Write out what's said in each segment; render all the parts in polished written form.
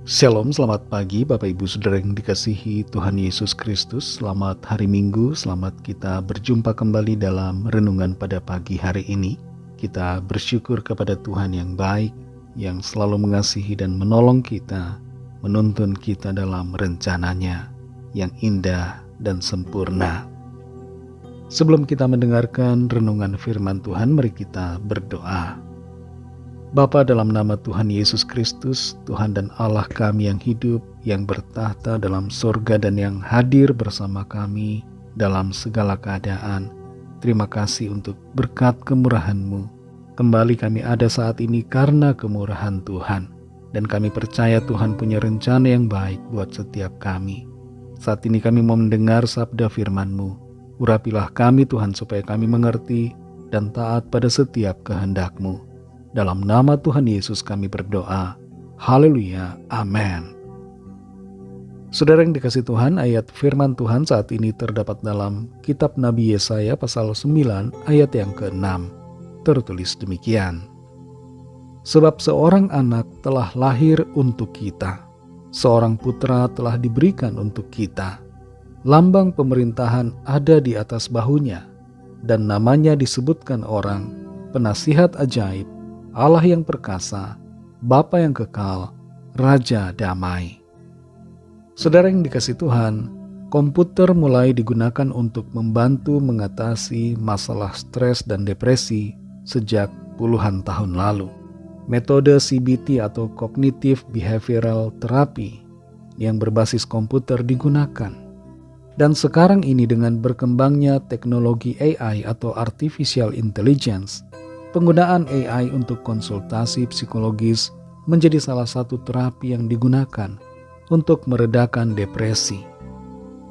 Shalom, selamat pagi Bapak Ibu Saudara yang dikasihi Tuhan Yesus Kristus. Selamat hari Minggu, selamat kita berjumpa kembali dalam renungan pada pagi hari ini. Kita bersyukur kepada Tuhan yang baik, yang selalu mengasihi dan menolong kita, menuntun kita dalam rencananya yang indah dan sempurna. Sebelum kita mendengarkan renungan firman Tuhan, mari kita berdoa. Bapa, dalam nama Tuhan Yesus Kristus, Tuhan dan Allah kami yang hidup, yang bertahta dalam sorga dan yang hadir bersama kami dalam segala keadaan, terima kasih untuk berkat kemurahan-Mu. Kembali kami ada saat ini karena kemurahan Tuhan, dan kami percaya Tuhan punya rencana yang baik buat setiap kami. Saat ini kami mau mendengar sabda firman-Mu. Urapilah kami Tuhan supaya kami mengerti dan taat pada setiap kehendak-Mu. Dalam nama Tuhan Yesus kami berdoa. Haleluya. Amin. Saudara yang dikasihi Tuhan, ayat firman Tuhan saat ini terdapat dalam kitab Nabi Yesaya pasal 9 ayat yang ke-6. Tertulis demikian. Sebab seorang anak telah lahir untuk kita, seorang putra telah diberikan untuk kita. Lambang pemerintahan ada di atas bahunya, dan namanya disebutkan orang, Penasihat Ajaib, Allah yang perkasa, Bapa yang kekal, Raja damai. Saudara yang dikasihi Tuhan, komputer mulai digunakan untuk membantu mengatasi masalah stres dan depresi sejak puluhan tahun lalu. Metode CBT atau Cognitive Behavioral Therapy yang berbasis komputer digunakan. Dan sekarang ini dengan berkembangnya teknologi AI atau Artificial Intelligence, penggunaan AI untuk konsultasi psikologis menjadi salah satu terapi yang digunakan untuk meredakan depresi.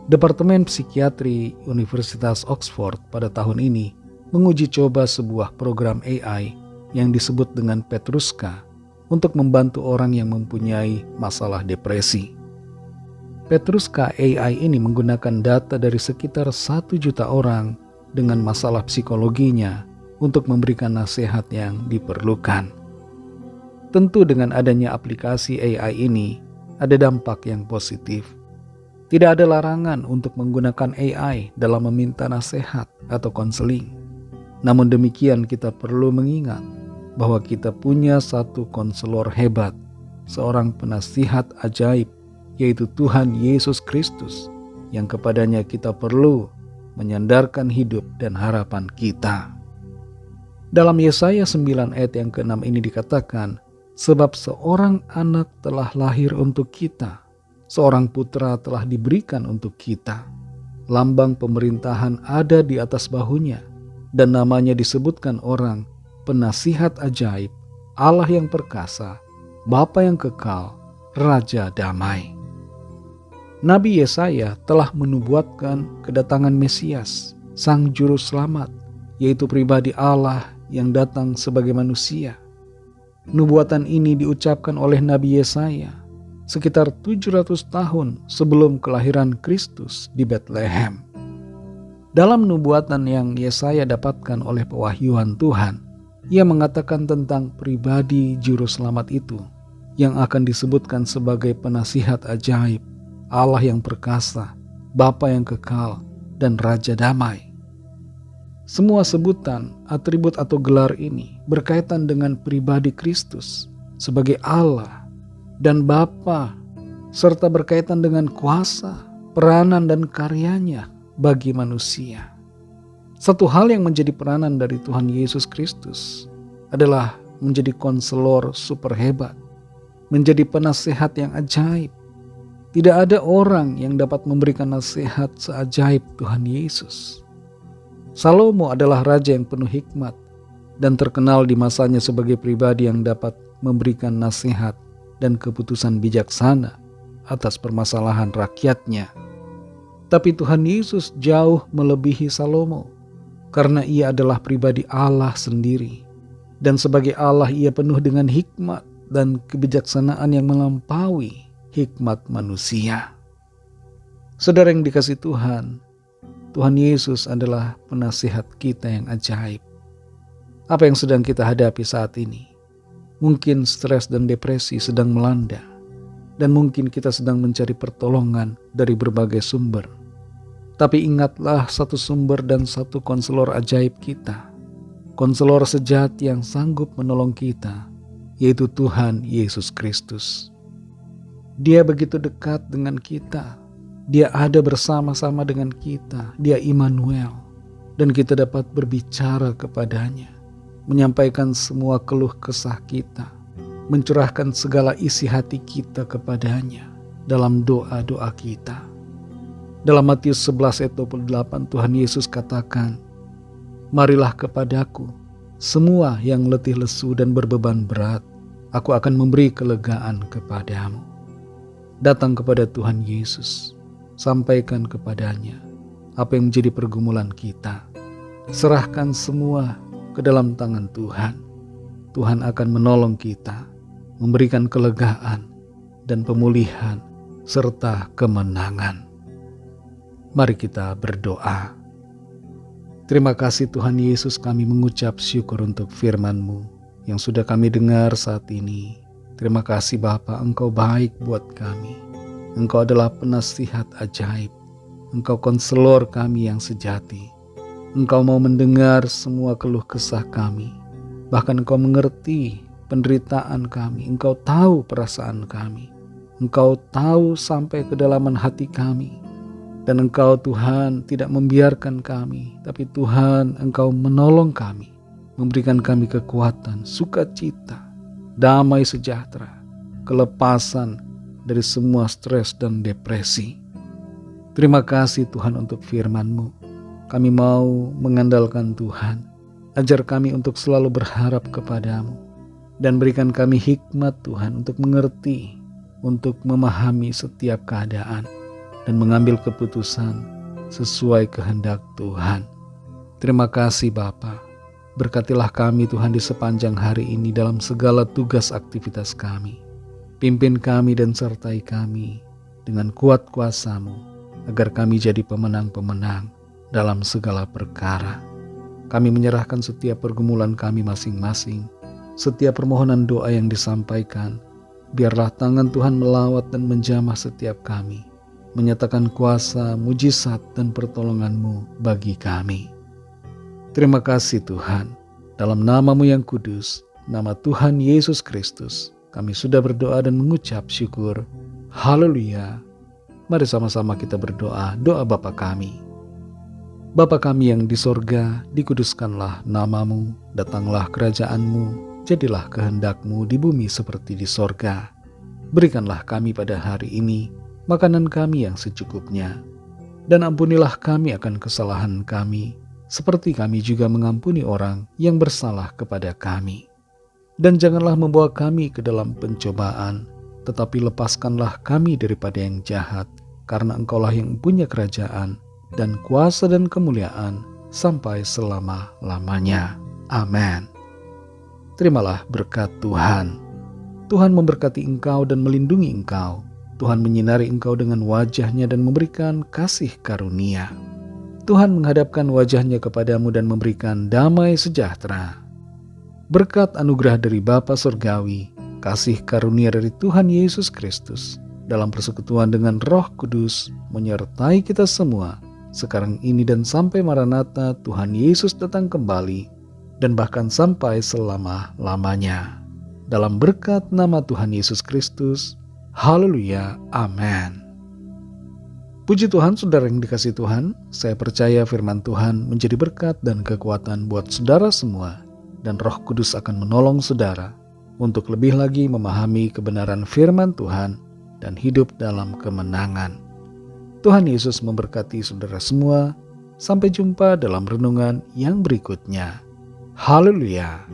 Departemen Psikiatri Universitas Oxford pada tahun ini menguji coba sebuah program AI yang disebut dengan Petruska untuk membantu orang yang mempunyai masalah depresi. Petruska AI ini menggunakan data dari sekitar 1 juta orang dengan masalah psikologinya untuk memberikan nasihat yang diperlukan. Tentu dengan adanya aplikasi AI ini, ada dampak yang positif. Tidak ada larangan untuk menggunakan AI dalam meminta nasihat atau konseling. Namun demikian kita perlu mengingat bahwa kita punya satu konselor hebat, seorang penasihat ajaib, yaitu Tuhan Yesus Kristus, yang kepadanya kita perlu menyandarkan hidup dan harapan kita. Dalam Yesaya 9 ayat yang ke-6 ini dikatakan, sebab seorang anak telah lahir untuk kita, seorang putra telah diberikan untuk kita. Lambang pemerintahan ada di atas bahunya, dan namanya disebutkan orang, Penasihat Ajaib, Allah yang perkasa, Bapa yang kekal, Raja damai. Nabi Yesaya telah menubuatkan kedatangan Mesias, Sang Juru Selamat, yaitu pribadi Allah yang datang sebagai manusia. Nubuatan ini diucapkan oleh Nabi Yesaya sekitar 700 tahun sebelum kelahiran Kristus di Bethlehem. Dalam nubuatan yang Yesaya dapatkan oleh pewahyuan Tuhan, ia mengatakan tentang pribadi Juru Selamat itu yang akan disebutkan sebagai Penasihat Ajaib, Allah yang perkasa, Bapa yang kekal, dan Raja damai. Semua sebutan, atribut atau gelar ini berkaitan dengan pribadi Kristus sebagai Allah dan Bapa, serta berkaitan dengan kuasa, peranan dan karyanya bagi manusia. Satu hal yang menjadi peranan dari Tuhan Yesus Kristus adalah menjadi konselor super hebat, menjadi penasehat yang ajaib. Tidak ada orang yang dapat memberikan nasihat seajaib Tuhan Yesus. Salomo adalah raja yang penuh hikmat dan terkenal di masanya sebagai pribadi yang dapat memberikan nasihat dan keputusan bijaksana atas permasalahan rakyatnya. Tapi Tuhan Yesus jauh melebihi Salomo karena ia adalah pribadi Allah sendiri, dan sebagai Allah ia penuh dengan hikmat dan kebijaksanaan yang melampaui hikmat manusia. Saudara yang dikasihi Tuhan, Tuhan Yesus adalah penasihat kita yang ajaib. Apa yang sedang kita hadapi saat ini? Mungkin stres dan depresi sedang melanda. dan mungkin kita sedang mencari pertolongan dari berbagai sumber. Tapi ingatlah satu sumber dan satu konselor ajaib kita, konselor sejati yang sanggup menolong kita, yaitu Tuhan Yesus Kristus. Dia begitu dekat dengan kita. Dia ada bersama-sama dengan kita. Dia Immanuel. Dan kita dapat berbicara kepadanya, menyampaikan semua keluh kesah kita, mencurahkan segala isi hati kita kepadanya dalam doa-doa kita. Dalam Matius 11 ayat 28 Tuhan Yesus katakan, "Marilah kepadaku, semua yang letih lesu dan berbeban berat, aku akan memberi kelegaan kepadamu." Datang kepada Tuhan Yesus, sampaikan kepadanya apa yang menjadi pergumulan kita. Serahkan semua ke dalam tangan Tuhan. Tuhan akan menolong kita, memberikan kelegaan dan pemulihan serta kemenangan. Mari kita berdoa. Terima kasih Tuhan Yesus, kami mengucap syukur untuk firman-Mu yang sudah kami dengar saat ini. Terima kasih Bapa, Engkau baik buat kami. Engkau adalah penasihat ajaib. Engkau konselor kami yang sejati. Engkau mau mendengar semua keluh kesah kami. Bahkan Engkau mengerti penderitaan kami. Engkau tahu perasaan kami. Engkau tahu sampai kedalaman hati kami. Dan Engkau Tuhan tidak membiarkan kami. Tapi Tuhan Engkau menolong kami. Memberikan kami kekuatan, sukacita, damai sejahtera, kelepasan dari semua stres dan depresi. Terima kasih Tuhan untuk firman-Mu. Kami mau mengandalkan Tuhan. Ajar kami untuk selalu berharap kepada-Mu. Dan berikan kami hikmat Tuhan untuk mengerti, untuk memahami setiap keadaan, dan mengambil keputusan sesuai kehendak Tuhan. Terima kasih Bapa. Berkatilah kami Tuhan di sepanjang hari ini dalam segala tugas aktivitas kami. Pimpin kami dan sertai kami dengan kuat kuasa-Mu, agar kami jadi pemenang-pemenang dalam segala perkara. Kami menyerahkan setiap pergumulan kami masing-masing, setiap permohonan doa yang disampaikan. Biarlah tangan Tuhan melawat dan menjamah setiap kami, menyatakan kuasa, mujizat, dan pertolongan-Mu bagi kami. Terima kasih Tuhan, dalam nama-Mu yang kudus, nama Tuhan Yesus Kristus, kami sudah berdoa dan mengucap syukur. Haleluya. Mari sama-sama kita berdoa, doa Bapa kami. Bapa kami yang di sorga, dikuduskanlah nama-Mu, datanglah kerajaan-Mu, jadilah kehendak-Mu di bumi seperti di sorga. Berikanlah kami pada hari ini makanan kami yang secukupnya, dan ampunilah kami akan kesalahan kami, seperti kami juga mengampuni orang yang bersalah kepada kami. Dan janganlah membawa kami ke dalam pencobaan, tetapi lepaskanlah kami daripada yang jahat, karena Engkaulah yang punya kerajaan, dan kuasa dan kemuliaan, sampai selama-lamanya. Amin. Terimalah berkat Tuhan. Tuhan memberkati engkau dan melindungi engkau. Tuhan menyinari engkau dengan wajah-Nya dan memberikan kasih karunia. Tuhan menghadapkan wajah-Nya kepadamu dan memberikan damai sejahtera. Berkat anugerah dari Bapa Surgawi, kasih karunia dari Tuhan Yesus Kristus, dalam persekutuan dengan Roh Kudus, menyertai kita semua, sekarang ini dan sampai Maranatha Tuhan Yesus datang kembali, dan bahkan sampai selama-lamanya. Dalam berkat nama Tuhan Yesus Kristus, haleluya, amin. Puji Tuhan, saudara yang dikasihi Tuhan, saya percaya firman Tuhan menjadi berkat dan kekuatan buat saudara semua, dan Roh Kudus akan menolong saudara untuk lebih lagi memahami kebenaran firman Tuhan dan hidup dalam kemenangan. Tuhan Yesus memberkati saudara semua. Sampai jumpa dalam renungan yang berikutnya. Haleluya.